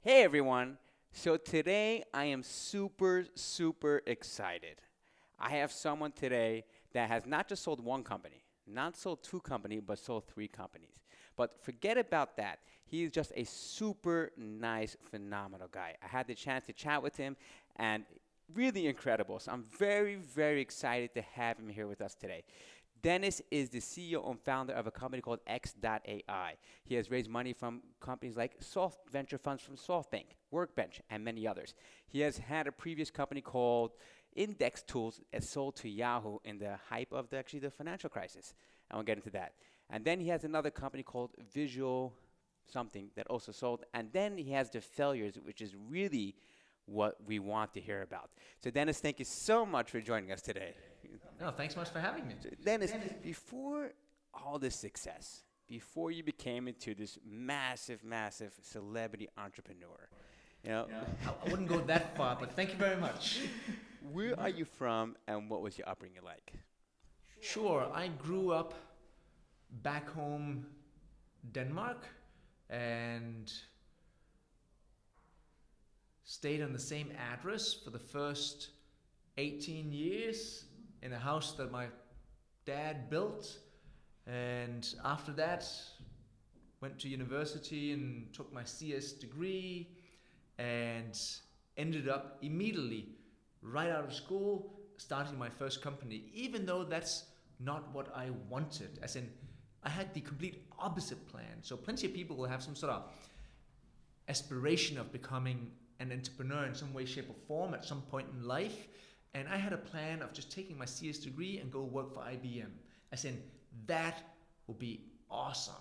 Hey everyone. So today I am super excited. I have someone today that has not just sold one company, not sold two companies, but sold three companies. But forget about that. He's just a super nice, phenomenal guy. I had the chance to chat with him and really incredible. So I'm very excited to have him here with us today. Dennis is the CEO and founder of a company called X.ai. He has raised money from companies like venture funds from SoftBank, Workbench, and many others. He has had a previous company called Index Tools that sold to Yahoo in the hype of the financial crisis. I won't get into that. And then he has another company called Visual something that also sold. And then he has the failures, which is really what we want to hear about. So Dennis, thank you so much for joining us today. No, thanks so much for having me. So Dennis, before all this success, before you became into this massive celebrity entrepreneur, you know, I wouldn't go that far, but thank you very much. where are you from and what was your upbringing like? Sure, I grew up back home, Denmark, and stayed on the same address for the first 18 years in a house that my dad built. And after that, went to university and took my CS degree and ended up immediately, right out of school, starting my first company, even though that's not what I wanted. As in, I had the complete opposite plan. So plenty of people will have some sort of aspiration of becoming an entrepreneur in some way, shape, or form at some point in life. And I had a plan of just taking my CS degree and go work for IBM. As in, that would be awesome.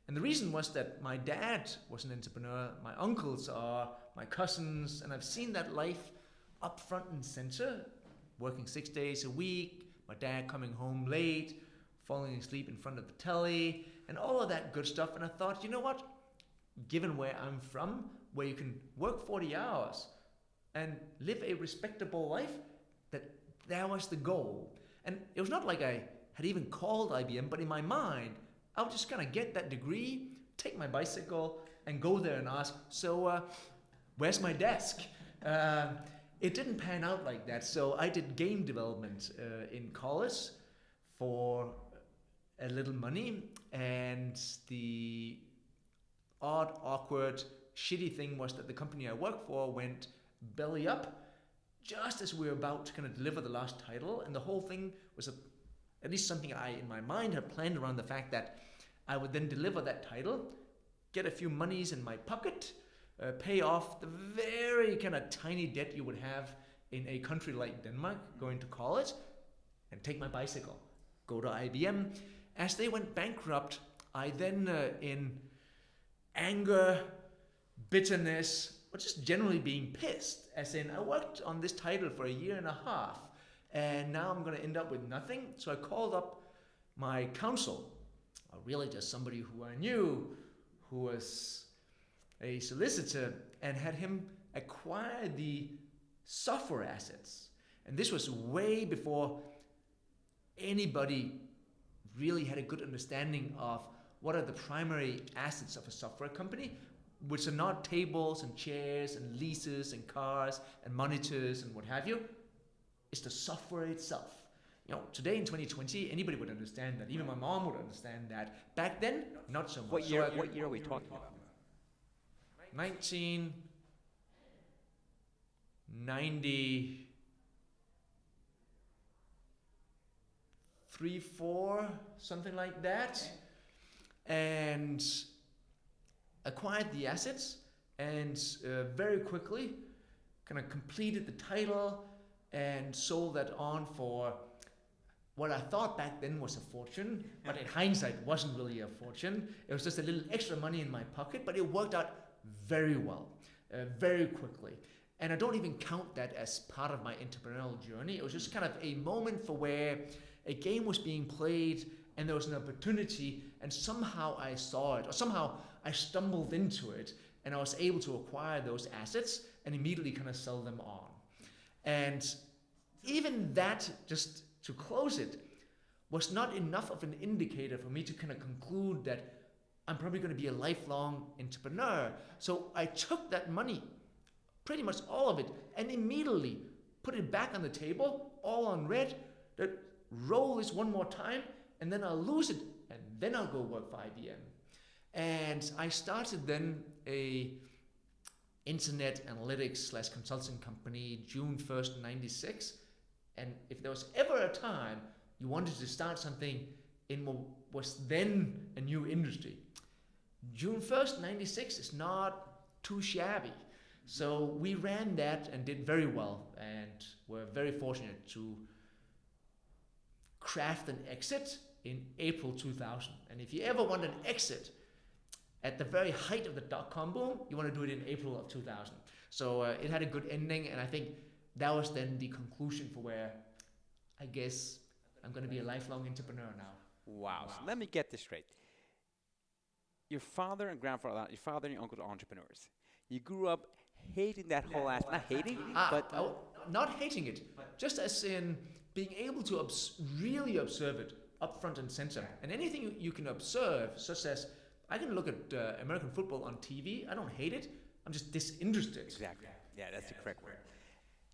And the reason was that my dad was an entrepreneur, my uncles are, my cousins, and I've seen that life up front and center, working 6 days a week, my dad coming home late, falling asleep in front of the telly, and all of that good stuff. And I thought, you know what? Given where I'm from, where you can work 40 hours and live a respectable life, that was the goal. And it was not like I had even called IBM, but in my mind, I was just gonna get that degree, take my bicycle, and go there and ask, so where's my desk? It didn't pan out like that, so I did game development in college for a little money, and the odd, awkward, shitty thing was that the company I worked for went belly up just as we were about to kind of deliver the last title, and the whole thing was at least something I, in my mind, had planned around the fact that I would then deliver that title, get a few monies in my pocket, pay off the very kind of tiny debt you would have in a country like Denmark going to college, and take my bicycle, go to IBM. As they went bankrupt, I then, in anger, bitterness, or just generally being pissed, as in I worked on this title for a year and a half, and now I'm going to end up with nothing. So I called up my counsel, or really just somebody who I knew, who was a solicitor, and had him acquire the software assets. And this was way before anybody really had a good understanding of what are the primary assets of a software company, which are not tables and chairs and leases and cars and monitors and what have you. It's the software itself. You know, today in 2020, anybody would understand that. Even my mom would understand that. Back then, not so much. What year are we talking about? 1993, 4, something like that. And acquired the assets, and very quickly kind of completed the title and sold that on for what I thought back then was a fortune, but in hindsight wasn't really a fortune. It was just a little extra money in my pocket, but it worked out very well, very quickly. And I don't even count that as part of my entrepreneurial journey. It was just kind of a moment for where a game was being played and there was an opportunity, and somehow I saw it, or somehow I stumbled into it, and I was able to acquire those assets and immediately kind of sell them on. And even that, just to close it, was not enough of an indicator for me to kind of conclude that I'm probably going to be a lifelong entrepreneur. So I took that money, pretty much all of it, and immediately put it back on the table, all on red, that roll this one more time, and then I'll lose it, and then I'll go work for IBM. And I started then a internet analytics / consulting company June 1st, 96. And if there was ever a time you wanted to start something in what was then a new industry, June 1st, 96 is not too shabby. So we ran that and did very well, and were very fortunate to craft an exit in April 2000. And if you ever want an exit at the very height of the dot-com boom, you want to do it in April of 2000. So it had a good ending, and I think that was then the conclusion for where I guess I'm going to be a lifelong entrepreneur now. Wow. So let me get this straight. Your father and grandfather, your father and your uncle are entrepreneurs. You grew up hating that whole ass, not hating, but not hating it, just as in being able to really observe it up front and center. And anything you can observe, such as I can look at American football on TV. I don't hate it. I'm just disinterested. Exactly. Yeah, that's the correct word.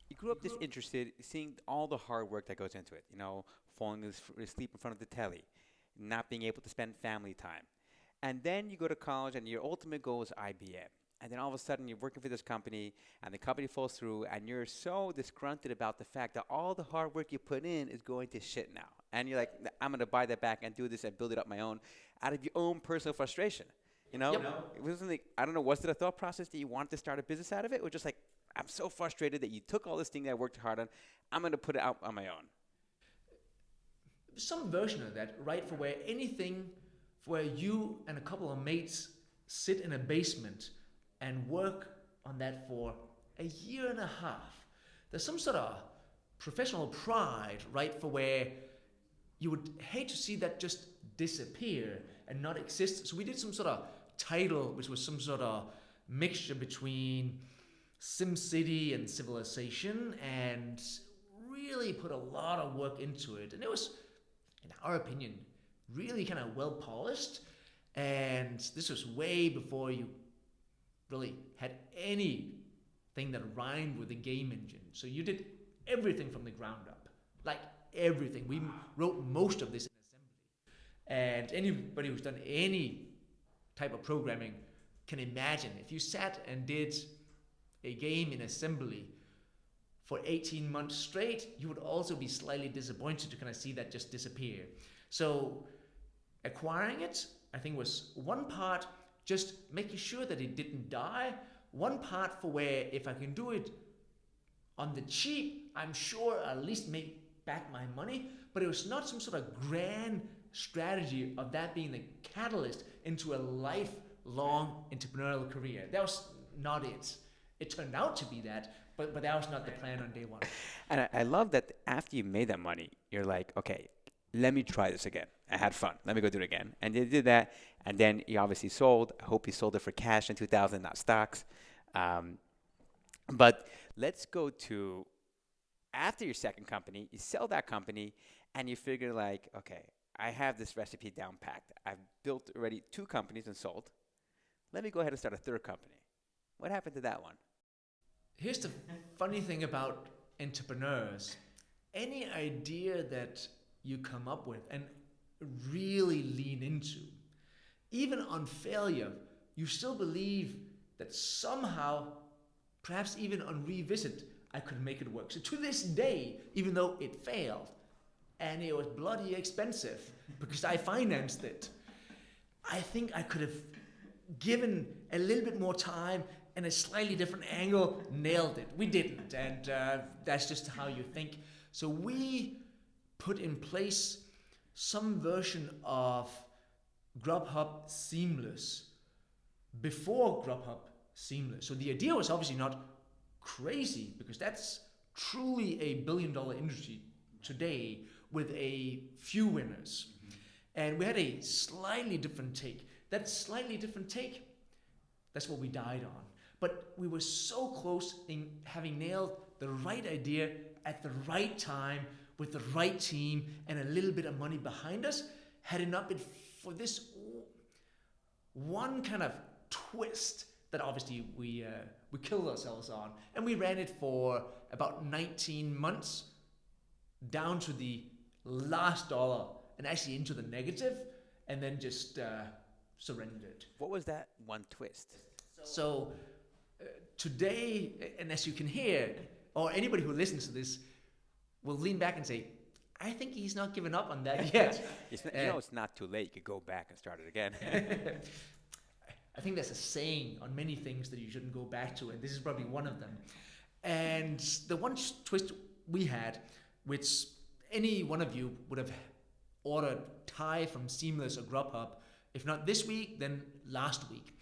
You grew up disinterested, seeing all the hard work that goes into it. You know, falling asleep in front of the telly, not being able to spend family time. And then you go to college, and your ultimate goal is IBM. And then all of a sudden, you're working for this company, and the company falls through, and you're so disgruntled about the fact that all the hard work you put in is going to shit now. And you're like, I'm going to buy that back and do this and build it up my own out of your own personal frustration. You know? Yep. It wasn't like, I don't know, was it a thought process that you wanted to start a business out of it? Or just like, I'm so frustrated that you took all this thing that I worked hard on, I'm going to put it out on my own. Some version of that, right? For where anything, where you and a couple of mates sit in a basement and work on that for a year and a half. There's some sort of professional pride, right? For where you would hate to see that just disappear and not exist. So we did some sort of title, which was some sort of mixture between SimCity and Civilization, and really put a lot of work into it. And it was, in our opinion, really kind of well polished. And this was way before you really had anything that rhymed with the game engine. So you did everything from the ground up, like everything. We wrote most of this in assembly. And anybody who's done any type of programming can imagine if you sat and did a game in assembly for 18 months straight, you would also be slightly disappointed to kind of see that just disappear. So acquiring it, I think, was one part just making sure that it didn't die, one part for where if I can do it on the cheap, I'm sure I'll at least make back my money, but it was not some sort of grand strategy of that being the catalyst into a lifelong entrepreneurial career. That was not it. It turned out to be that, but that was not the plan on day one. And I love that after you made that money, you're like, okay, let me try this again. I had fun. Let me go do it again. And you did that, and then you obviously sold. I hope you sold it for cash in 2000, not stocks. But let's go to after your second company. You sell that company, and you figure like, okay, I have this recipe down packed. I've built already 2 companies and sold. Let me go ahead and start a 3rd company. What happened to that one? Here's the funny thing about entrepreneurs. Any idea that you come up with and really lean into, even on failure, you still believe that somehow, perhaps even on revisit, I could make it work. So to this day, even though it failed, and it was bloody expensive because I financed it, I think I could have given a little bit more time and a slightly different angle, nailed it. We didn't, and that's just how you think. So we put in place some version of Grubhub Seamless before Grubhub Seamless. So the idea was obviously not crazy, because that's truly a billion-dollar industry today with a few winners. And we had a slightly different take. That slightly different take, that's what we died on. But we were so close in having nailed the right idea at the right time with the right team and a little bit of money behind us. Had it not been for this one kind of twist that obviously we killed ourselves on, and we ran it for about 19 months, down to the last dollar, and actually into the negative, and then just surrendered. What was that one twist? So today, and as you can hear, or anybody who listens to this will lean back and say, I think he's not given up on that yet. It's not, it's not too late. You could go back and start it again. I think there's a saying on many things that you shouldn't go back to, and this is probably one of them. And the one twist we had, which any one of you would have ordered Thai from Seamless or Grubhub, if not this week, then last week.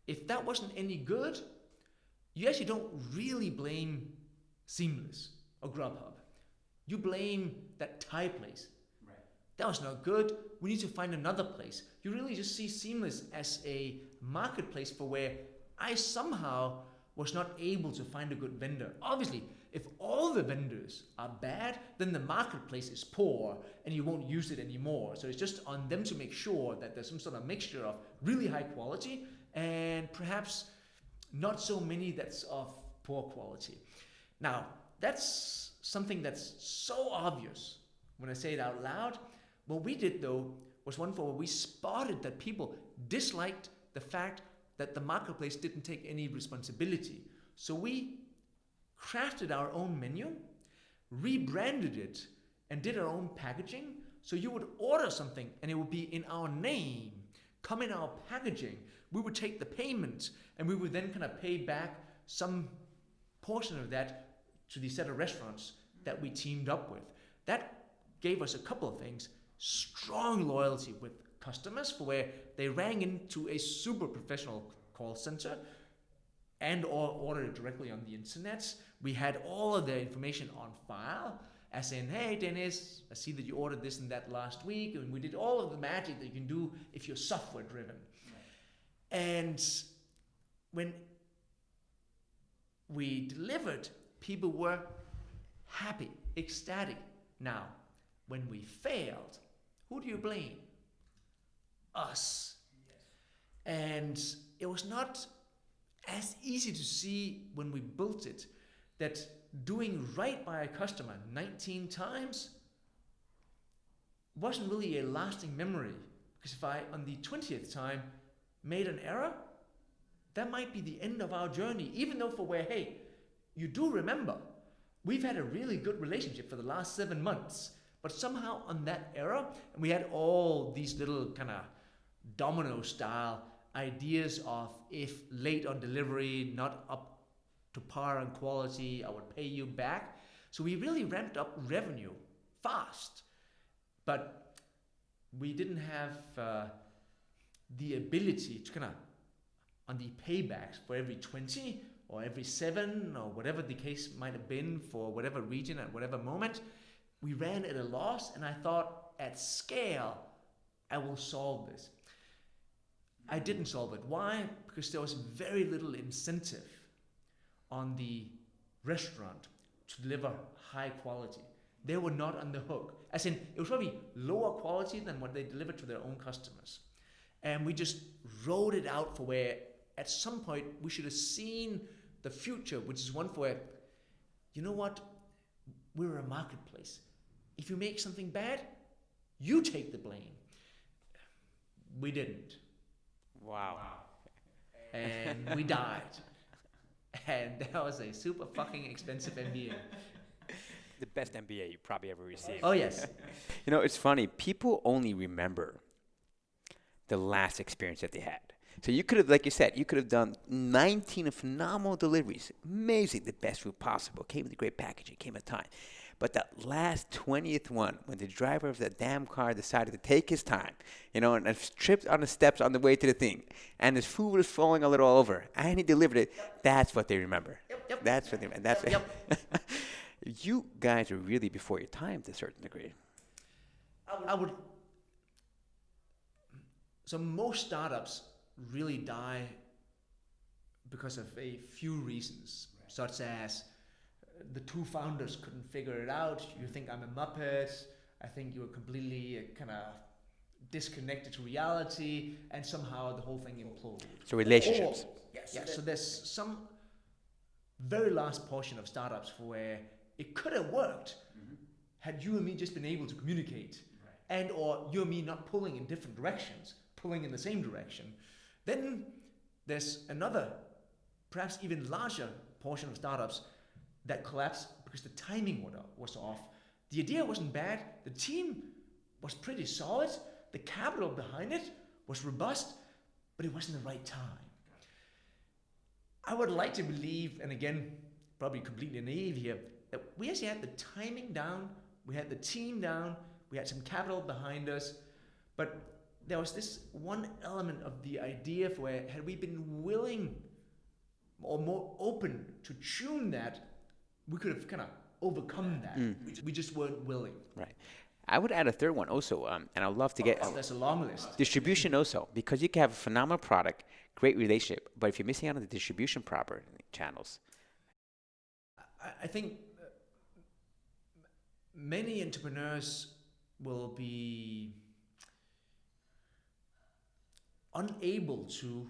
If that wasn't any good, you actually don't really blame Seamless or Grubhub. You blame that Thai place. Right. That was not good. We need to find another place. You really just see Seamless as a marketplace for where I somehow was not able to find a good vendor. Obviously, if all the vendors are bad, then the marketplace is poor and you won't use it anymore. So it's just on them to make sure that there's some sort of mixture of really high quality and perhaps not so many that's of poor quality. Now, that's something that's so obvious when I say it out loud. What we did though was one for where we spotted that people disliked the fact that the marketplace didn't take any responsibility. So we crafted our own menu, rebranded it, and did our own packaging. So you would order something and it would be in our name, come in our packaging. We would take the payment and we would then kind of pay back some portion of that to the set of restaurants that we teamed up with. That gave us a couple of things. Strong loyalty with customers for where they rang into a super professional call center and or ordered it directly on the internet. We had all of their information on file, as in, hey Dennis, I see that you ordered this and that last week, and we did all of the magic that you can do if you're software driven. Right. And when we delivered, people were happy, ecstatic. Now, when we failed, who do you blame? Us. Yes. And it was not as easy to see when we built it that doing right by a customer 19 times wasn't really a lasting memory. Because if I, on the 20th time, made an error, that might be the end of our journey, even though for where, hey, you do remember, we've had a really good relationship for the last 7 months, but somehow on that error, and we had all these little kind of domino style ideas of if late on delivery, not up to par on quality, I would pay you back. So we really ramped up revenue fast, but we didn't have the ability to kind of, on the paybacks for every 20 or every 7 or whatever the case might have been for whatever region at whatever moment, we ran at a loss, and I thought at scale, I will solve this. I didn't solve it. Why? Because there was very little incentive on the restaurant to deliver high quality. They were not on the hook. As in, it was probably lower quality than what they delivered to their own customers. And we just rode it out for where at some point we should have seen the future, which is one for where, you know what? We're a marketplace. If you make something bad, you take the blame. We didn't. Wow. And we died. And that was a super fucking expensive MBA. The best MBA you probably ever received. Oh, yes. You know, it's funny. People only remember the last experience that they had. So you could have, like you said, you could have done 19 phenomenal deliveries. Amazing. The best food possible. Came with great packaging. Came at time. But that last 20th one, when the driver of the damn car decided to take his time, you know, and tripped on the steps on the way to the thing, and his food was falling a little over, and he delivered it, that's what they remember. Yep. That's what they remember. That's Yep. You guys are really before your time to a certain degree. I would. So most startups really die because of a few reasons, such as the two founders couldn't figure it out. You think I'm a muppet. I think you were completely kind of disconnected to reality, and somehow the whole thing implodes. So relationships. So there's some very last portion of startups where it could have worked had you and me just been able to communicate, and or you and me not pulling in different directions, pulling in the same direction. Then there's another, perhaps even larger portion of startups that collapse because the timing was off. The idea wasn't bad, the team was pretty solid, the capital behind it was robust, but it wasn't the right time. I would like to believe, and again, probably completely naive here, that we actually had the timing down, we had the team down, we had some capital behind us, but there was this one element of the idea for where had we been willing or more open to tune that, we could have kind of overcome that. We just weren't willing. Right. I would add a third one also, and I'd love to get That's a long list. distribution also, because you can have a phenomenal product, great relationship, but if you're missing out on the distribution proper channels. I think many entrepreneurs will be unable to,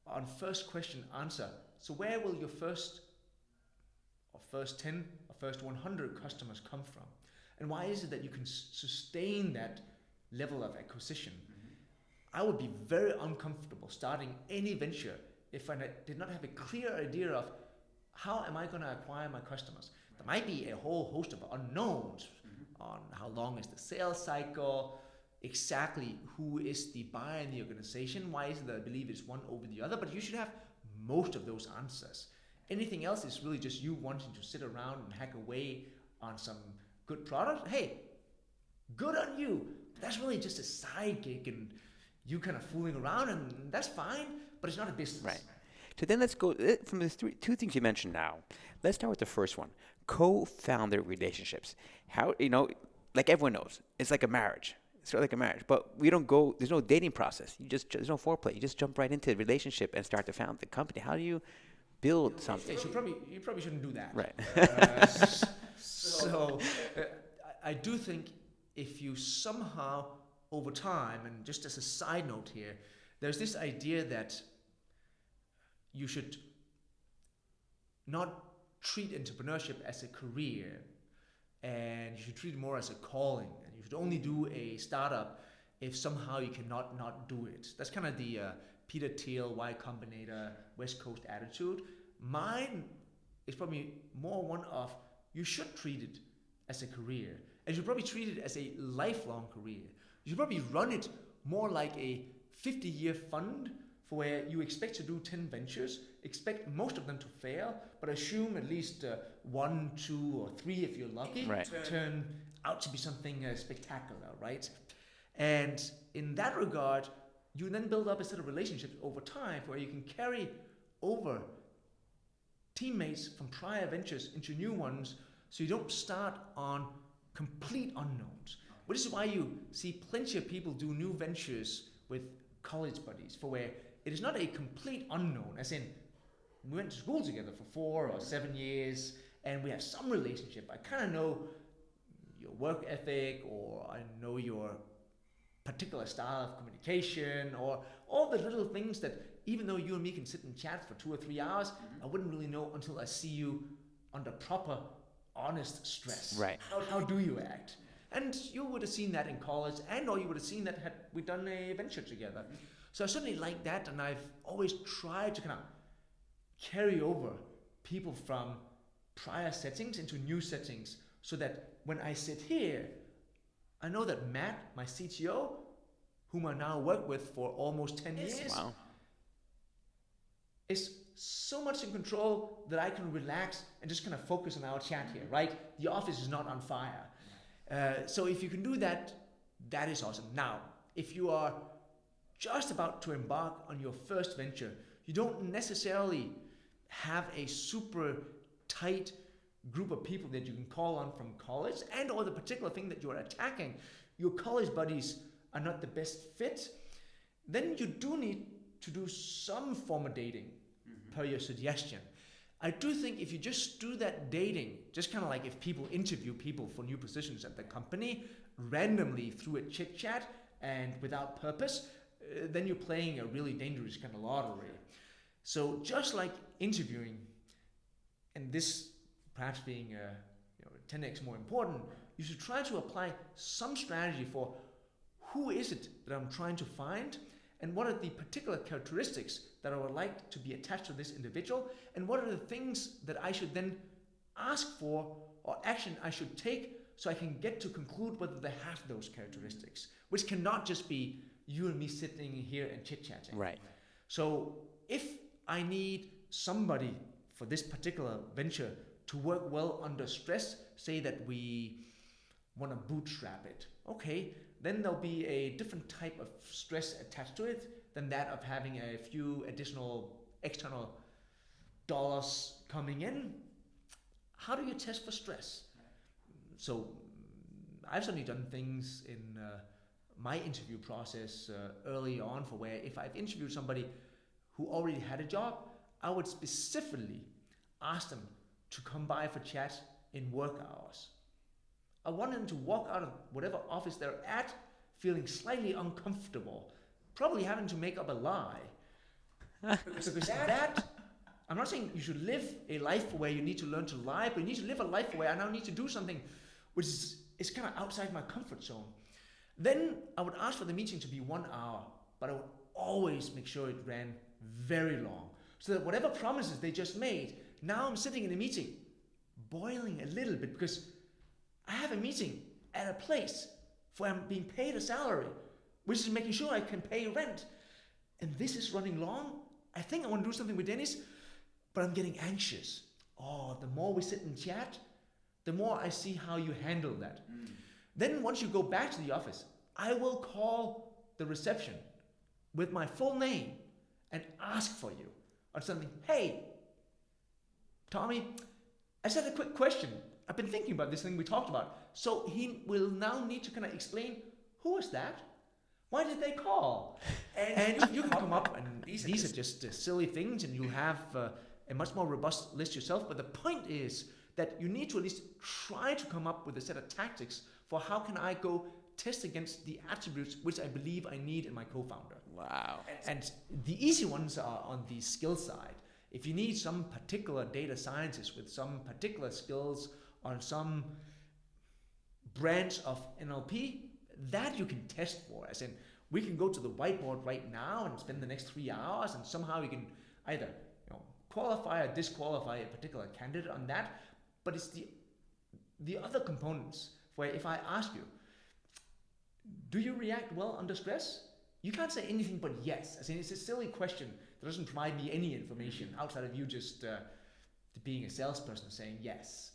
on first question, answer. So where will your first 10 or first 100 customers come from? And why is it that you can sustain that level of acquisition? I would be very uncomfortable starting any venture if I did not have a clear idea of how am I going to acquire my customers. There might be a whole host of unknowns on how long is the sales cycle, exactly who is the buyer in the organization, why is it that I believe it's one over the other, but you should have most of those answers. Anything else is really just you wanting to sit around and hack away on some good product. Hey, good on you. That's really just a side gig and you kind of fooling around, and that's fine, but it's not a business. Right. So then let's go from the two things you mentioned now. Let's start with the first one, co-founder relationships. How, like everyone knows, it's like a marriage. It's sort of like a marriage, but we don't go, there's no dating process. There's no foreplay. You just jump right into the relationship and start to found the company. How do you build something? You probably shouldn't do that. Right. I do think if you somehow over time, and just as a side note here, there's this idea that you should not treat entrepreneurship as a career, and you should treat it more as a calling, and you should only do a startup if somehow you cannot not do it. That's kind of the Peter Thiel, Y Combinator, West Coast attitude. Mine is probably more one of you should treat it as a career, and you should probably treat it as a lifelong career. You should probably run it more like a 50-year fund for where you expect to do 10 ventures, expect most of them to fail, but assume at least 1, 2, or 3, if you're lucky, turn out to be something spectacular, right? And in that regard, you then build up a set of relationships over time where you can carry over teammates from prior ventures into new ones, so you don't start on complete unknowns. Which is why you see plenty of people do new ventures with college buddies, for where it is not a complete unknown, as in we went to school together for 4 or 7 years and we have some relationship. I kind of know your work ethic, or I know your particular style of communication, or all the little things that even though you and me can sit and chat for 2 or 3 hours, I wouldn't really know until I see you under proper, honest stress. Right. How do you act? And you would have seen that in college, and or you would have seen that had we done a venture together. So I certainly like that, and I've always tried to kind of carry over people from prior settings into new settings, so that when I sit here, I know that Matt, my CTO, whom I now work with for almost 10 years, Wow. is so much in control that I can relax and just kind of focus on our chat here, right? The office is not on fire. So if you can do that, that is awesome. Now, if you are just about to embark on your first venture, you don't necessarily have a super tight group of people that you can call on from college, and or the particular thing that you are attacking, your college buddies are not the best fit, then you do need to do some form of dating per your suggestion. I do think if you just do that dating, just kind of like if people interview people for new positions at the company randomly through a chit chat, and without purpose, then you're playing a really dangerous kind of lottery. So just like interviewing, and this perhaps being 10x more important, you should try to apply some strategy for who is it that I'm trying to find, and what are the particular characteristics that I would like to be attached to this individual, and what are the things that I should then ask for or action I should take so I can get to conclude whether they have those characteristics, which cannot just be you and me sitting here and chit-chatting. Right. So if I need somebody for this particular venture to work well under stress, say that we want to bootstrap it, okay, then there'll be a different type of stress attached to it than that of having a few additional external dollars coming in. How do you test for stress? So I've certainly done things in my interview process early on for where if I've interviewed somebody who already had a job, I would specifically ask them to come by for chat in work hours. I want them to walk out of whatever office they're at feeling slightly uncomfortable, probably having to make up a lie. Because that, I'm not saying you should live a life where you need to learn to lie, but you need to live a life where I now need to do something which is kind of outside my comfort zone. Then I would ask for the meeting to be 1 hour, but I would always make sure it ran very long, so that whatever promises they just made, now I'm sitting in a meeting, boiling a little bit, because I have a meeting at a place where I'm being paid a salary, which is making sure I can pay rent. And this is running long. I think I want to do something with Dennis, but I'm getting anxious. Oh, the more we sit and chat, the more I see how you handle that. Then once you go back to the office, I will call the reception with my full name and ask for you on something. Hey, Tommy, I just had a quick question. I've been thinking about this thing we talked about. So he will now need to kind of explain, who is that? Why did they call? And you can come up, and these are just silly things, and you have a much more robust list yourself. But the point is that you need to at least try to come up with a set of tactics for how can I go test against the attributes which I believe I need in my co-founder. Wow. And the easy ones are on the skill side. If you need some particular data scientist with some particular skills on some branch of NLP, that you can test for. As in, we can go to the whiteboard right now and spend the next 3 hours, and somehow we can either qualify or disqualify a particular candidate on that. But it's the other components where if I ask you, do you react well under stress? You can't say anything but yes. As in, it's a silly question that doesn't provide me any information outside of you just being a salesperson saying yes.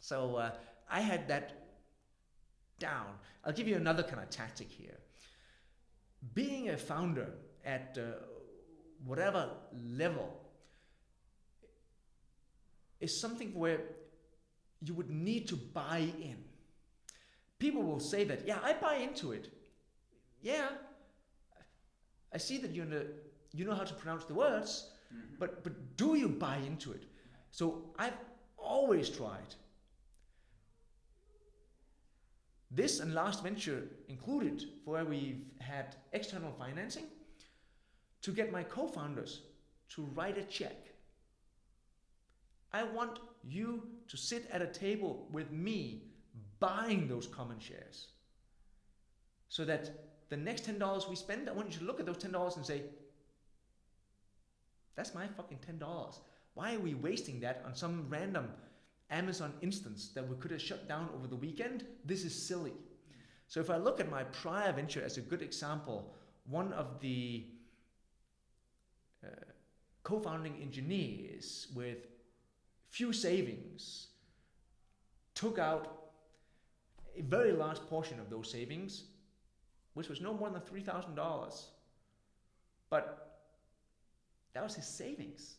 So I had that down. I'll give you another kind of tactic here. Being a founder at whatever level is something where you would need to buy in. People will say that, yeah, I buy into it. Yeah, I see that you know how to pronounce the words, but do you buy into it? So I've always tried, this and last venture included, for where we've had external financing, to get my co-founders to write a check. I want you to sit at a table with me buying those common shares, so that the next $10 we spend, I want you to look at those $10 and say, that's my fucking $10. Why are we wasting that on some random Amazon instance that we could have shut down over the weekend? This is silly. So if I look at my prior venture as a good example, one of the co-founding engineers with few savings took out a very large portion of those savings, which was no more than $3,000. But that was his savings.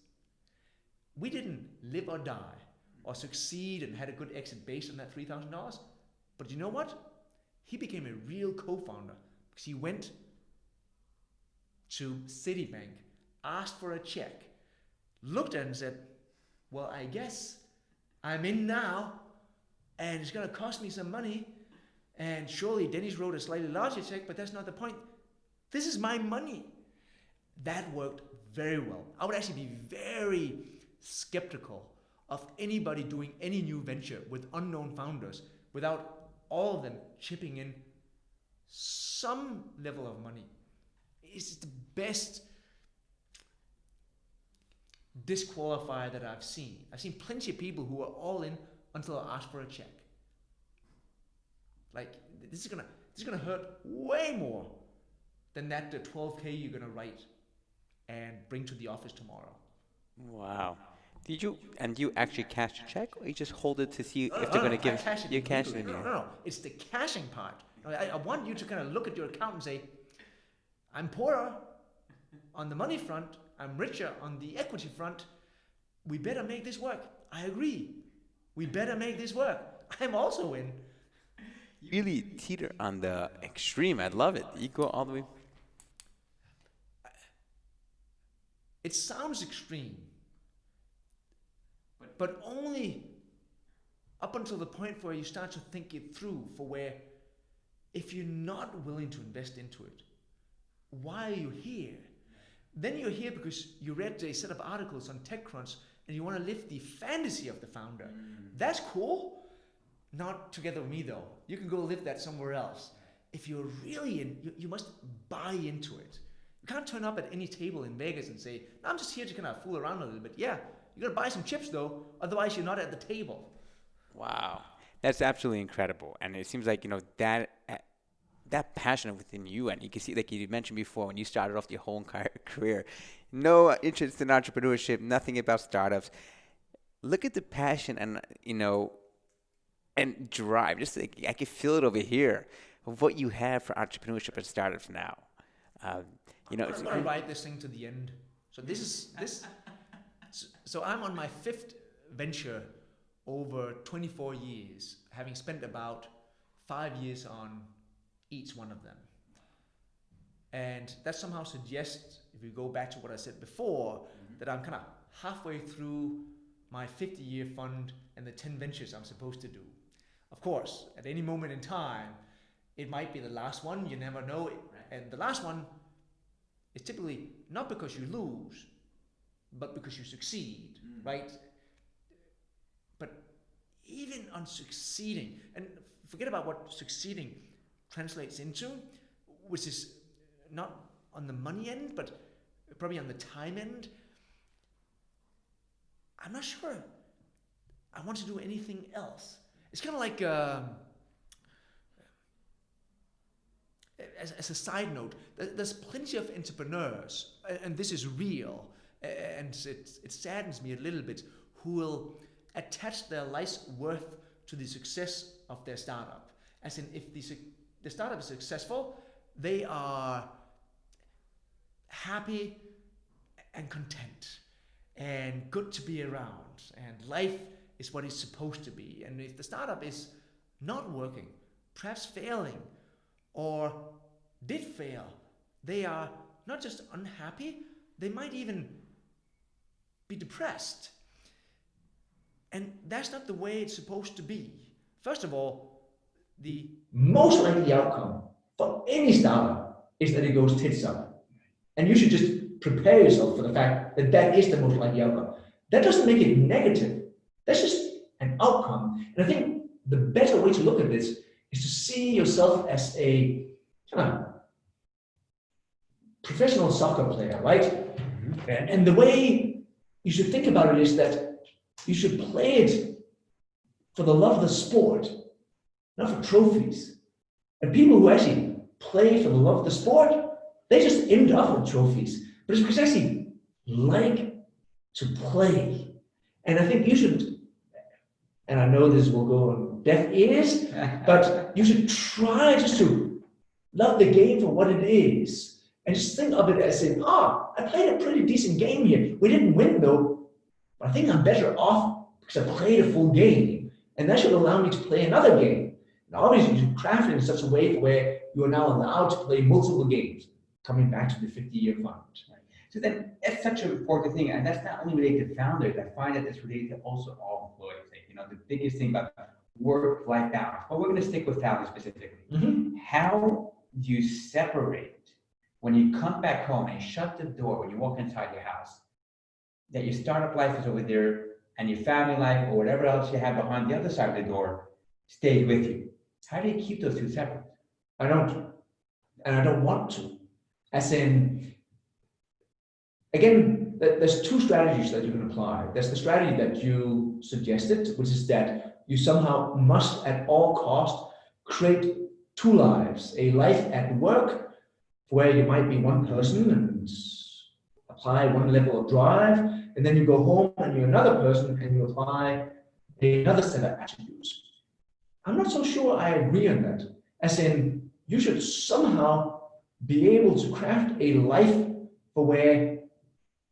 We didn't live or die or succeed and had a good exit based on that $3,000. But you know what? He became a real co-founder because he went to Citibank, asked for a check, looked at it and said, well, I guess I'm in now, and it's going to cost me some money, And surely Dennis wrote a slightly larger check, but that's not the point. This is my money. That worked very well. I would actually be very skeptical of anybody doing any new venture with unknown founders without all of them chipping in some level of money. It's the best disqualifier that I've seen. I've seen plenty of people who are all in until I ask for a check. Like, this is gonna hurt way more than that the 12K you're gonna write and bring to the office tomorrow. Wow. Did you actually cash the check, or you just hold it to see if they're going to give you cash it? No. It's the cashing part. I want you to kind of look at your account and say, I'm poorer on the money front, I'm richer on the equity front. We better make this work. I agree. We better make this work. I'm also in. Really teeter on the extreme. I love it. You go all the way. It sounds extreme, but only up until the point where you start to think it through, for where if you're not willing to invest into it, why are you here? Then you're here because you read a set of articles on TechCrunch and you want to live the fantasy of the founder. That's cool. Not together with me though. You can go live that somewhere else. If you're really in, you must buy into it. You can't turn up at any table in Vegas and say, no, I'm just here to kind of fool around a little bit. Yeah, you got to buy some chips though, otherwise you're not at the table. Wow. That's absolutely incredible. And it seems like, that passion within you, and you can see, like you mentioned before, when you started off your whole career, no interest in entrepreneurship, nothing about startups. Look at the passion and, and drive. Just like, I can feel it over here of what you have for entrepreneurship and startups now. I'm going to ride this thing to the end. So So I'm on my 5th venture over 24 years, having spent about 5 years on each one of them. And that somehow suggests, if we go back to what I said before, that I'm kind of halfway through my 50-year fund and the 10 ventures I'm supposed to do. Of course, at any moment in time, it might be the last one, you never know. And the last one is typically not because you lose, but because you succeed, right? But even on succeeding, and forget about what succeeding translates into, which is not on the money end, but probably on the time end. I'm not sure I want to do anything else. It's kind of like, as a side note, there's plenty of entrepreneurs, and this is real, and it saddens me a little bit, who will attach their life's worth to the success of their startup. As in, if the startup is successful, they are happy and content and good to be around, and life is what it's supposed to be. And if the startup is not working, perhaps failing, or did fail, they are not just unhappy, they might even be depressed. And that's not the way it's supposed to be. First of all, the most likely outcome for any startup is that it goes tits up. And you should just prepare yourself for the fact that that is the most likely outcome. That doesn't make it negative. That's just an outcome. And I think the better way to look at this is to see yourself as a kind of professional soccer player, right? And the way you should think about it is that you should play it for the love of the sport, not for trophies. And people who actually play for the love of the sport, they just end up with trophies. But it's because they actually like to play. And I think you should, and I know this will go on deaf ears, but you should try just to love the game for what it is. And just think of it as saying, I played a pretty decent game here. We didn't win though, but I think I'm better off because I played a full game. And that should allow me to play another game. And obviously, you should craft it in such a way where you are now allowed to play multiple games, coming back to the 50-year fund. So that's such an important thing, and that's not only related to founders. I find that it's related to also all employees. Like, the biggest thing about work-life balance, but we're going to stick with family specifically. Mm-hmm. How do you separate when you come back home and shut the door when you walk inside your house, that your startup life is over there and your family life or whatever else you have behind the other side of the door stays with you? How do you keep those two separate? I don't, and I don't want to. As in, again, there's two strategies that you can apply. There's the strategy that you suggested, which is that you somehow must at all cost create two lives, a life at work where you might be one person and apply one level of drive, and then you go home and you're another person and you apply another set of attributes. I'm not so sure I agree on that. As in, you should somehow be able to craft a life for where,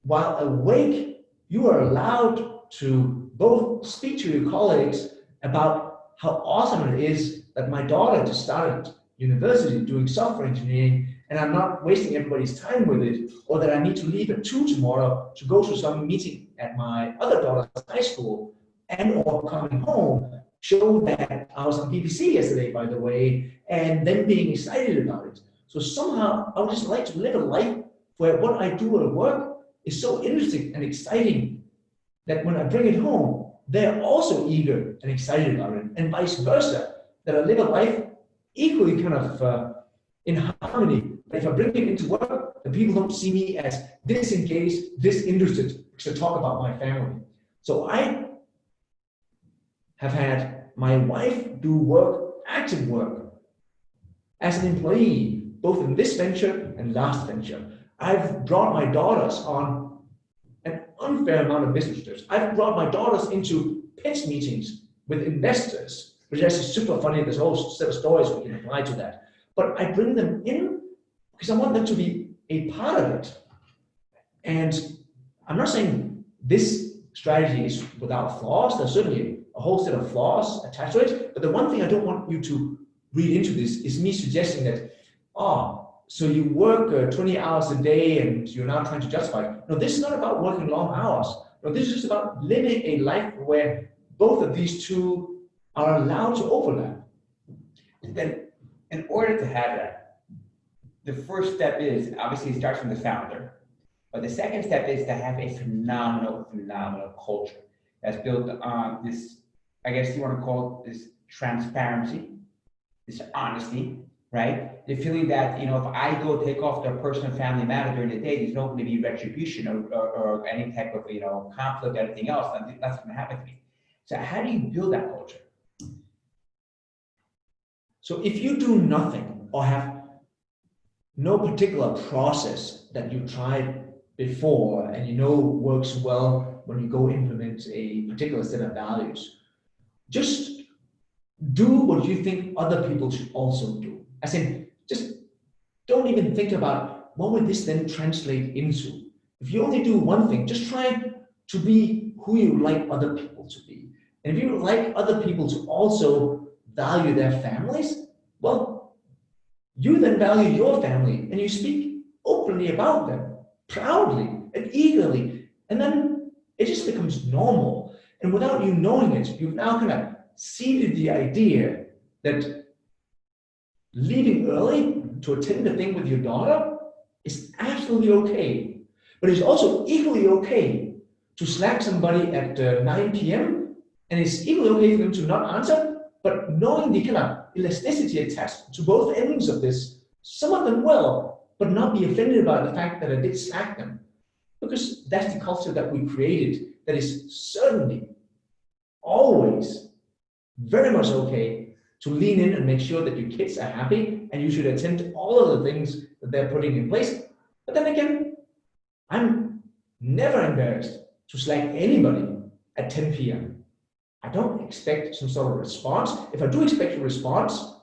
while awake, you are allowed to both speak to your colleagues about how awesome it is that my daughter just started university doing software engineering and I'm not wasting everybody's time with it, or that I need to leave at 2 tomorrow to go to some meeting at my other daughter's high school, and or coming home, show that I was on BBC yesterday, by the way, and then being excited about it. So somehow I would just like to live a life where what I do at work is so interesting and exciting that when I bring it home, they're also eager and excited about it, and vice versa, that I live a life equally kind of in harmony. If I bring it into work, the people don't see me as disengaged, disinterested to talk about my family. So I have had my wife do work, active work, as an employee, both in this venture and last venture. I've brought my daughters on an unfair amount of business trips. I've brought my daughters into pitch meetings with investors, which is actually super funny. There's a whole set of stories we can apply to that. But I bring them in because I want them to be a part of it. And I'm not saying this strategy is without flaws. There's certainly a whole set of flaws attached to it. But the one thing I don't want you to read into this is me suggesting that, so you work 20 hours a day and you're now trying to justify it. No, this is not about working long hours. No, this is just about living a life where both of these two are allowed to overlap. Then, in order to have that, the first step is, obviously it starts from the founder, but the second step is to have a phenomenal culture that's built on this, I guess you want to call it this transparency, this honesty, right? The feeling that, if I go take off their personal family matter during the day, there's not going to be retribution or any type of, conflict or anything else. That's going to happen to me. So how do you build that culture? So if you do nothing or have no particular process that you tried before and works well when you go implement a particular set of values, just do what you think other people should also do. As in, just don't even think about what would this then translate into. If you only do one thing, just try to be who you like other people to be. And if you would like other people to also value their families, well, you then value your family and you speak openly about them, proudly and eagerly. And then it just becomes normal. And without you knowing it, you've now kind of seeded the idea that leaving early to attend a thing with your daughter is absolutely okay. But it's also equally okay to slack somebody at 9 p.m. and it's equally okay for them to not answer. But knowing the kind of elasticity attached to both ends of this, some of them will, but not be offended by the fact that I did slack them. Because that's the culture that we created that is certainly always very much okay to lean in and make sure that your kids are happy and you should attend to all of the things that they're putting in place. But then again, I'm never embarrassed to slack anybody at 10 p.m. I don't expect some sort of response. If I do expect a response,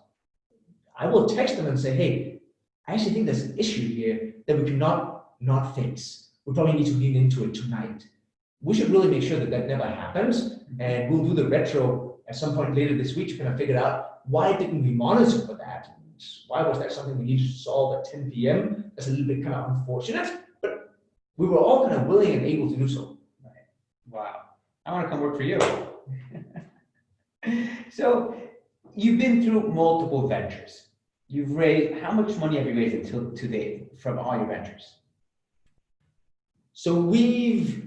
I will text them and say, hey, I actually think there's an issue here that we cannot not fix. We probably need to lean into it tonight. We should really make sure that that never happens. And we'll do the retro at some point later this week to kind of figure out why didn't we monitor for that? Why was that something we needed to solve at 10 p.m.? That's a little bit kind of unfortunate, but we were all kind of willing and able to do so. Right. Wow. I want to come work for you. So you've been through multiple ventures. You've raised, how much money have you raised until today from all your ventures? So we've,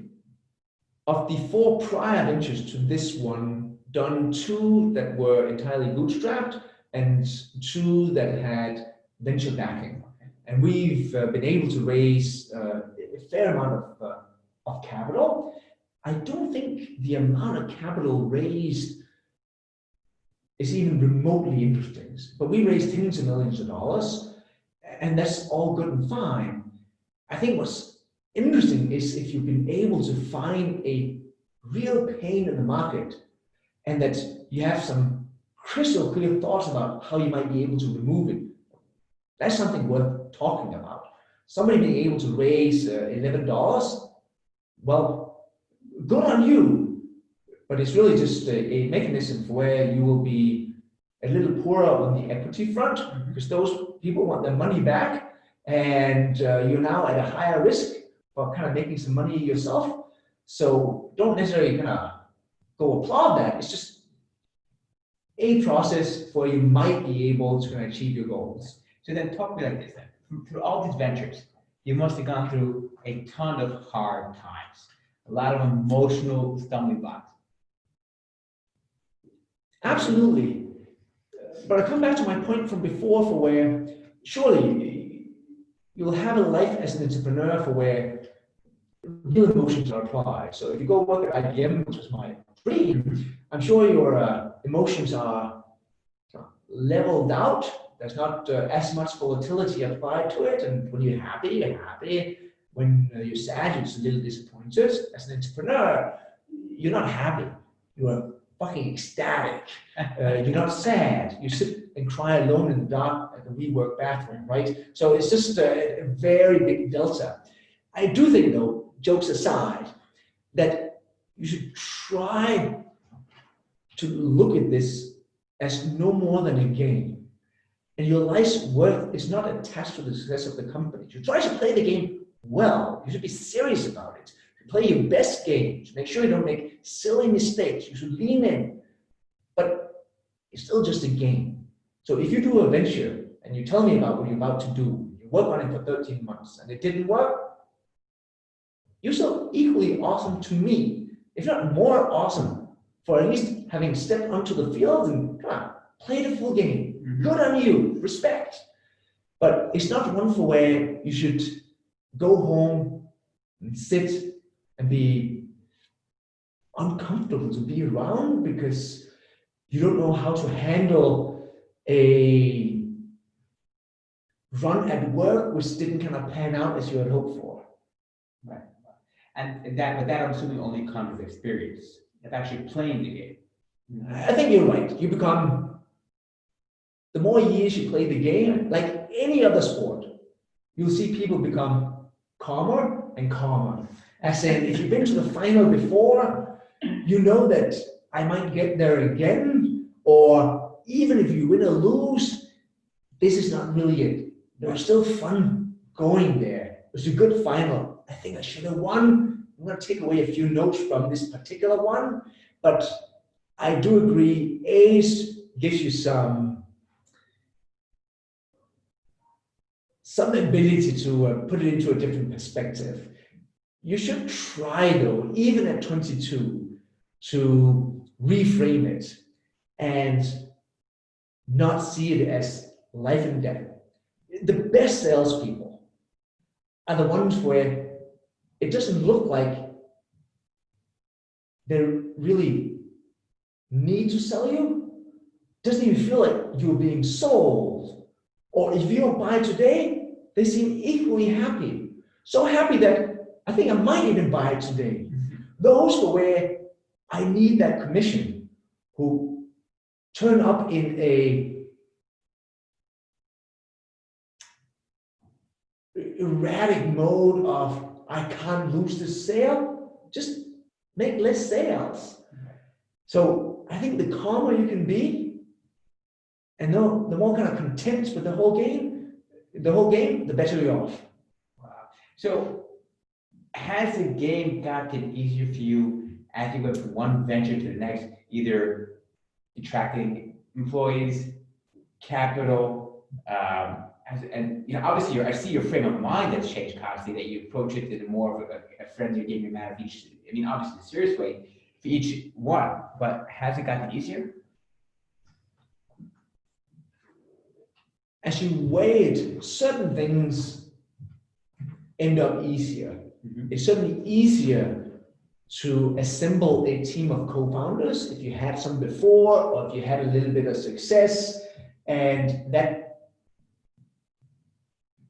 of the 4 prior ventures to this one, done 2 that were entirely bootstrapped and 2 that had venture backing. And we've been able to raise a fair amount of capital. I don't think the amount of capital raised is even remotely interesting, but we raised tens of millions of dollars, and that's all good and fine. I think what's interesting is if you've been able to find a real pain in the market and that you have some crystal clear thoughts about how you might be able to remove it. That's something worth talking about. Somebody being able to raise $11, well, good on you, but it's really just a mechanism for where you will be a little poorer on the equity front because those people want their money back, and you're now at a higher risk for kind of making some money yourself. So don't necessarily kind of go applaud that. It's just a process where you might be able to kind of achieve your goals. So then talk to me like this then. Through all these ventures, you must have gone through a ton of hard times, a lot of emotional stumbling blocks. Absolutely. But I come back to my point from before for where surely you'll have a life as an entrepreneur for where real emotions are applied. So if you go work at IBM, which was my dream, I'm sure your emotions are leveled out. There's not as much volatility applied to it. And when you're happy, you're happy. When you're sad, you're just a little disappointed. As an entrepreneur, you're not happy. You are fucking ecstatic. You're not sad. You sit and cry alone in the dark at the WeWork bathroom, right? So it's just a very big delta. I do think, though, jokes aside, that you should try to look at this as no more than a game. And your life's worth is not attached to the success of the company. You try to play the game well. You should be serious about it. Play your best games. Make sure you don't make silly mistakes. You should lean in. But it's still just a game. So if you do a venture and you tell me about what you're about to do, you work on it for 13 months and it didn't work, you're still equally awesome to me, if not more awesome, for at least having stepped onto the field and play the full game. Good on you, respect. But it's not one for where you should go home and sit and be uncomfortable to be around because you don't know how to handle a run at work which didn't kind of pan out as you had hoped for. Right. And that I'm assuming only comes with experience of actually playing the game. I think you're right. You become, the more years you play the game, like any other sport, you'll see people become calmer and calmer. As in, if you've been to the final before, you know that I might get there again, or even if you win or lose, this is not really it. There's still fun going there. It was a good final. I think I should have won. I'm going to take away a few notes from this particular one, but I do agree, Ace gives you some ability to put it into a different perspective. You should try, though, even at 22, to reframe it and not see it as life and death. The best salespeople are the ones where it doesn't look like they really need to sell you. It doesn't even feel like you're being sold. Or if you don't buy today, they seem equally happy. So happy that I think I might even buy it today. Those for where I need that commission, who turn up in a erratic mode of I can't lose this sale, just make less sales. So I think the calmer you can be, and the more kind of content with the whole game, the better you're off. Wow. So has the game gotten easier for you as you went from one venture to the next, either attracting employees, capital, and obviously I see your frame of mind that's changed constantly, that you approach it in more of a friendlier, gaming manner for each, obviously the serious way for each one, but has it gotten easier? As you weigh it, certain things end up easier. It's certainly easier to assemble a team of co-founders if you had some before, or if you had a little bit of success, and that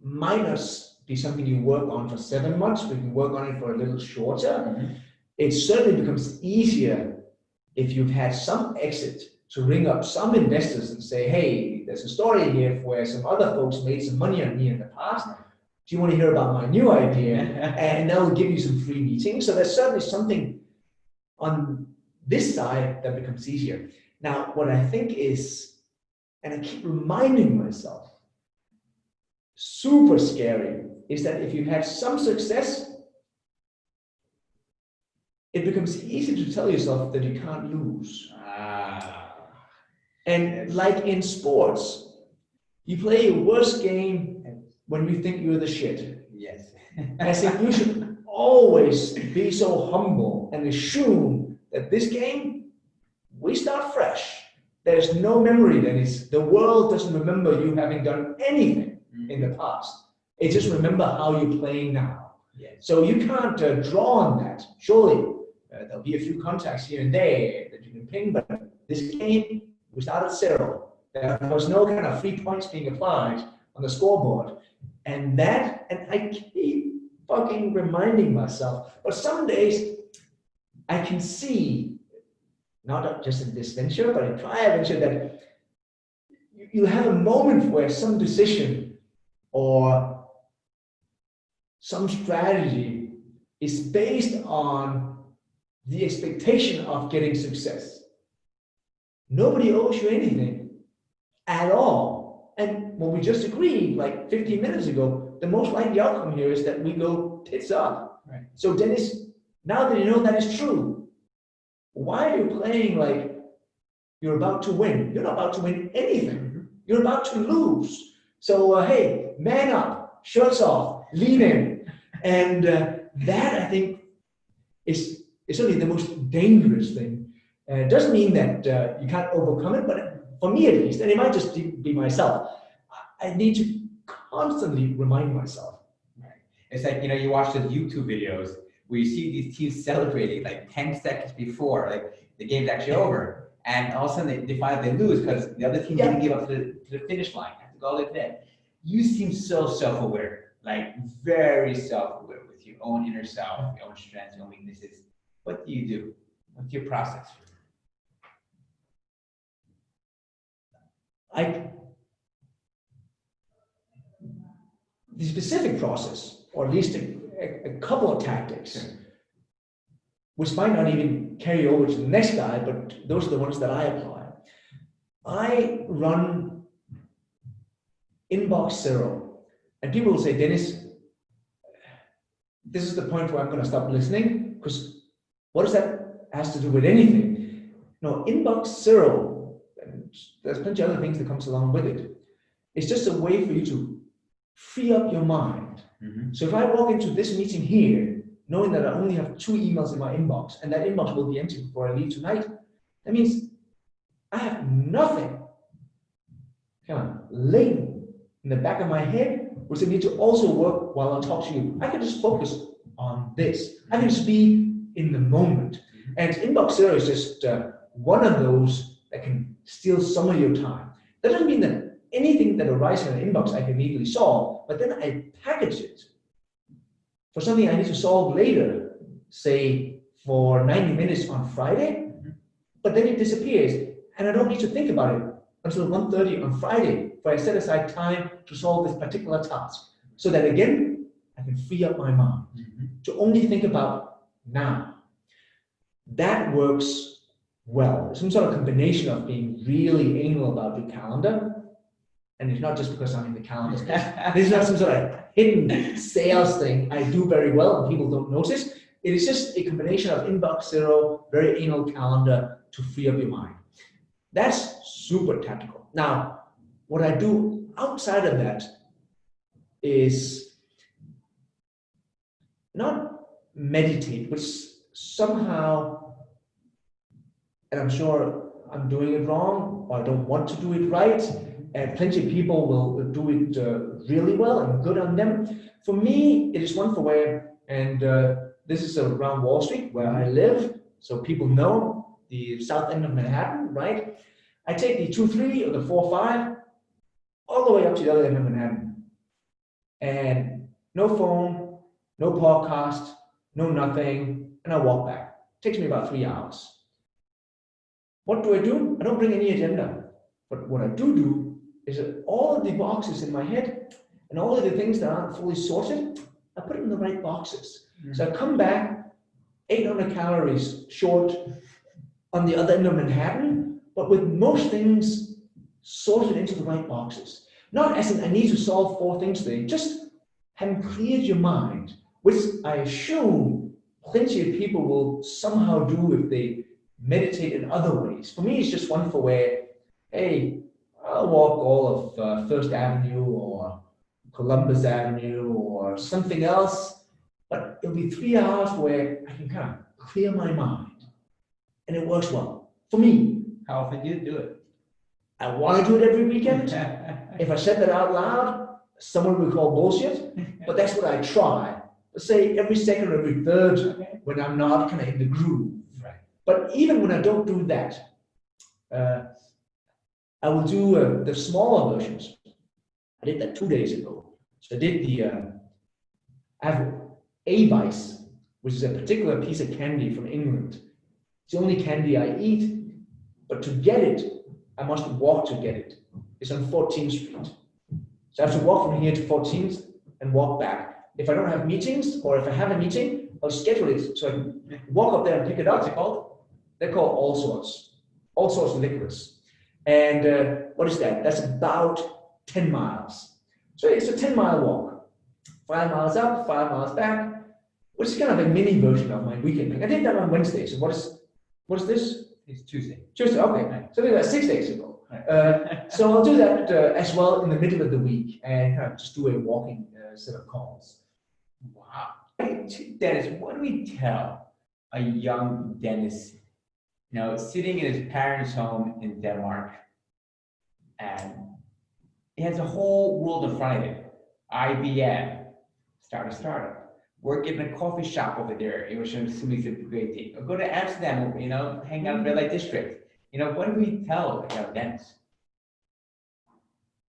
might not be something you work on for 7 months, but you work on it for a little shorter. It certainly becomes easier if you've had some exit to ring up some investors and say, hey, there's a story here where some other folks made some money on me in the past. Do you want to hear about my new idea? And that will give you some free meetings. So there's certainly something on this side that becomes easier. Now, what I think is, and I keep reminding myself, super scary, is that if you have some success, it becomes easy to tell yourself that you can't lose. And like in sports, you play your worst game when you think you're the shit. Yes. As if you should always be so humble and assume that this game, we start fresh. There's no memory that is, the world doesn't remember you having done anything in the past. It just remember how you're playing now. Yes. So you can't draw on that. Surely there'll be a few contacts here and there that you can ping, but this game, we start at 0. There was no kind of free points being applied on the scoreboard. And I keep fucking reminding myself, but some days I can see, not just in this venture, but in prior venture, that you have a moment where some decision or some strategy is based on the expectation of getting success. Nobody owes you anything at all. And what we just agreed, like 15 minutes ago, the most likely outcome here is that we go tits up. Right. So Dennis, now that you know that is true, why are you playing like you're about to win? You're not about to win anything. You're about to lose. So hey, man up, shirts off, lean in. And that, I think, is certainly the most dangerous thing. It doesn't mean that you can't overcome it, but for me at least, and it might just be myself, I need to constantly remind myself. Right. It's like, you watch those YouTube videos where you see these teams celebrating like 10 seconds before, like the game's actually over, and all of a sudden they find they lose because the other team didn't give up to the finish line, have to go all the way to the end. You seem so self-aware, like very self-aware with your own inner self, your own strengths, your own weaknesses. What do you do? What's your process? The specific process, or at least a couple of tactics, which might not even carry over to the next guy, but those are the ones that I apply. I run inbox 0, and people will say, Dennis, this is the point where I'm going to stop listening, because what does that has to do with anything? No, inbox 0, and there's plenty of other things that comes along with it. It's just a way for you to free up your mind. So if I walk into this meeting here, knowing that I only have 2 emails in my inbox, and that inbox will be empty before I leave tonight, that means I have nothing kind of latent in the back of my head, which I need to also work while I talk to you. I can just focus on this. I can just be in the moment. And inbox 0 is just one of those that can steal some of your time. That doesn't mean that anything that arises in an inbox I can immediately solve, but then I package it for something I need to solve later, say for 90 minutes on Friday, but then it disappears and I don't need to think about it until 1:30 on Friday, where I set aside time to solve this particular task. So that again, I can free up my mind to only think about now. That works well. Some sort of combination of being really anal about your calendar. And it's not just because I'm in the calendar space. This is not some sort of hidden sales thing I do very well and people don't notice. It is just a combination of inbox 0, very anal calendar to free up your mind. That's super tactical. Now, what I do outside of that is not meditate, which somehow, and I'm sure I'm doing it wrong, or I don't want to do it right, and plenty of people will do it really well and good on them. For me, it is one for where, and this is around Wall Street where I live, so people know the south end of Manhattan, right? I take the 2-3 or the 4-5 all the way up to the other end of Manhattan, and no phone, no podcast, no nothing, and I walk back. It takes me about 3 hours. What do? I don't bring any agenda. But what I do is that all of the boxes in my head and all of the things that aren't fully sorted, I put it in the right boxes. So I come back 800 calories short on the other end of Manhattan, but with most things sorted into the right boxes. Not as in I need to solve 4 things today, just having cleared your mind, which I assume plenty of people will somehow do if they meditate in other ways. For me, it's just one for where, hey, I'll walk all of First Avenue or Columbus Avenue or something else, but it'll be 3 hours where I can kind of clear my mind, and it works well for me. How often do you do it? I want to do it every weekend. If I said that out loud, someone would call bullshit, but that's what I try. Let's say every second or every third when I'm not kind of in the groove. Right. But even when I don't do that, I will do the smaller versions. I did that 2 days ago. So I did I have A-Vice, which is a particular piece of candy from England. It's the only candy I eat, but to get it, I must walk to get it. It's on 14th Street. So I have to walk from here to 14th and walk back. If I don't have meetings, or if I have a meeting, I'll schedule it so I can walk up there and pick it up. What's it called? They're called all sorts of licorice. And what is that? That's about 10 miles. So it's a 10-mile walk. 5 miles up, 5 miles back, which is kind of a mini version of my weekend thing. I did that on Wednesday. So what is this? It's Tuesday. Tuesday, okay. So I did that 6 days ago. So I'll do that as well in the middle of the week and kind of just do a walking set of calls. Wow. Dennis, what do we tell a young Dennis, sitting in his parents' home in Denmark, and he has a whole world in front of him? IBM, start a startup, work in a coffee shop over there, which I'm assuming is a great thing. Or go to Amsterdam, hang out in the red light district. What do we tell Dennis?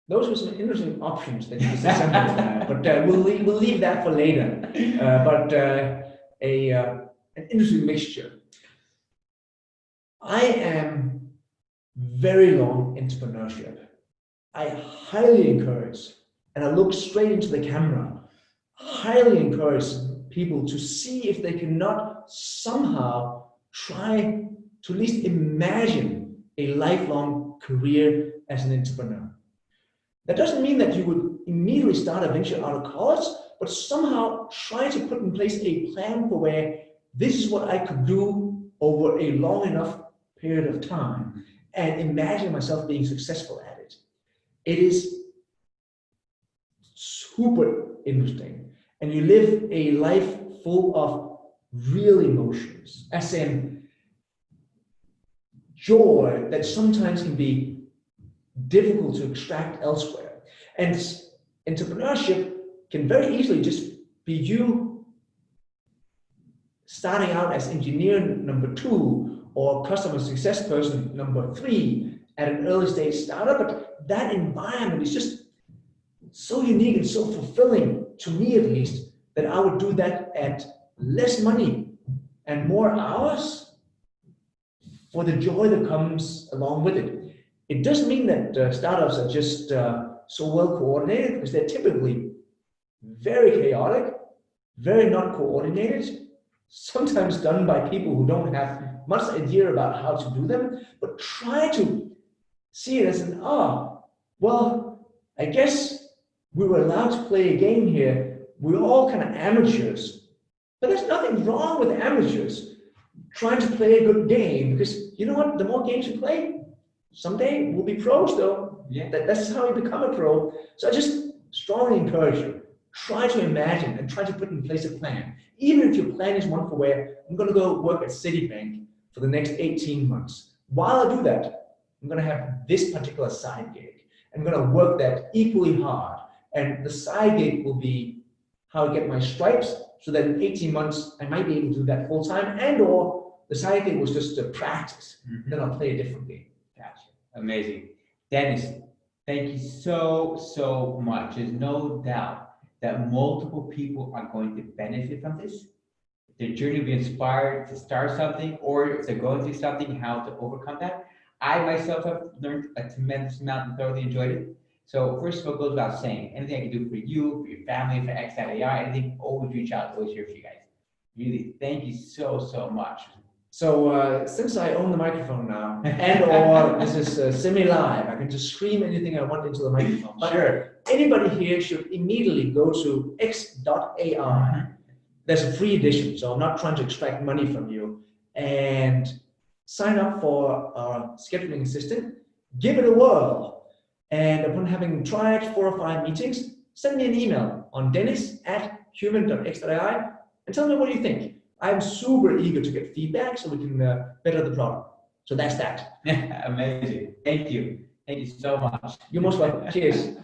Those were some interesting options that you just assembled, but we'll leave that for later. But an interesting mixture. I am very long entrepreneurship. I highly encourage, and I look straight into the camera, highly encourage people to see if they cannot somehow try to at least imagine a lifelong career as an entrepreneur. That doesn't mean that you would immediately start a venture out of college, but somehow try to put in place a plan for where this is what I could do over a long enough period of time and imagine myself being successful at it. It is super interesting. And you live a life full of real emotions, as in joy that sometimes can be difficult to extract elsewhere. And entrepreneurship can very easily just be you starting out as engineer number 2 or customer success person number 3 at an early stage startup. But that environment is just so unique and so fulfilling, to me at least, that I would do that at less money and more hours for the joy that comes along with it. It doesn't mean that startups are just so well coordinated, because they're typically very chaotic, very not coordinated, sometimes done by people who don't have much idea about how to do them, but try to see it as well, I guess we were allowed to play a game here. We're all kind of amateurs, but there's nothing wrong with amateurs trying to play a good game, because you know what? The more games you play, Someday we'll be pros though. Yeah. That's how you become a pro. So I just strongly encourage you, try to imagine and try to put in place a plan. Even if your plan is one for where I'm going to go work at Citibank for the next 18 months. While I do that, I'm going to have this particular side gig. I'm going to work that equally hard. And the side gig will be how I get my stripes so that in 18 months, I might be able to do that full time, and or the side gig was just a practice. Then I'll play a different game. Gotcha. Amazing. Dennis, thank you so much. There's no doubt that multiple people are going to benefit from this. Their journey will be inspired to start something, or if they're going through something, how to overcome that. I myself have learned a tremendous amount and thoroughly enjoyed it. So first of all, it goes without saying, anything I can do for you, for your family, for X.ai, anything, always reach out, always here for you guys. Really, thank you so much. So since I own the microphone now, and or this is semi-live, I can just scream anything I want into the microphone. But Sure. anybody here should immediately go to X.ai. There's a free edition, so I'm not trying to extract money from you. And sign up for our scheduling assistant, give it a whirl. And upon having tried 4 or 5 meetings, send me an email on dennis@human.x.ai and tell me what you think. I'm super eager to get feedback so we can better the product. So that's that. Amazing. Thank you. Thank you so much. You're most welcome. Cheers.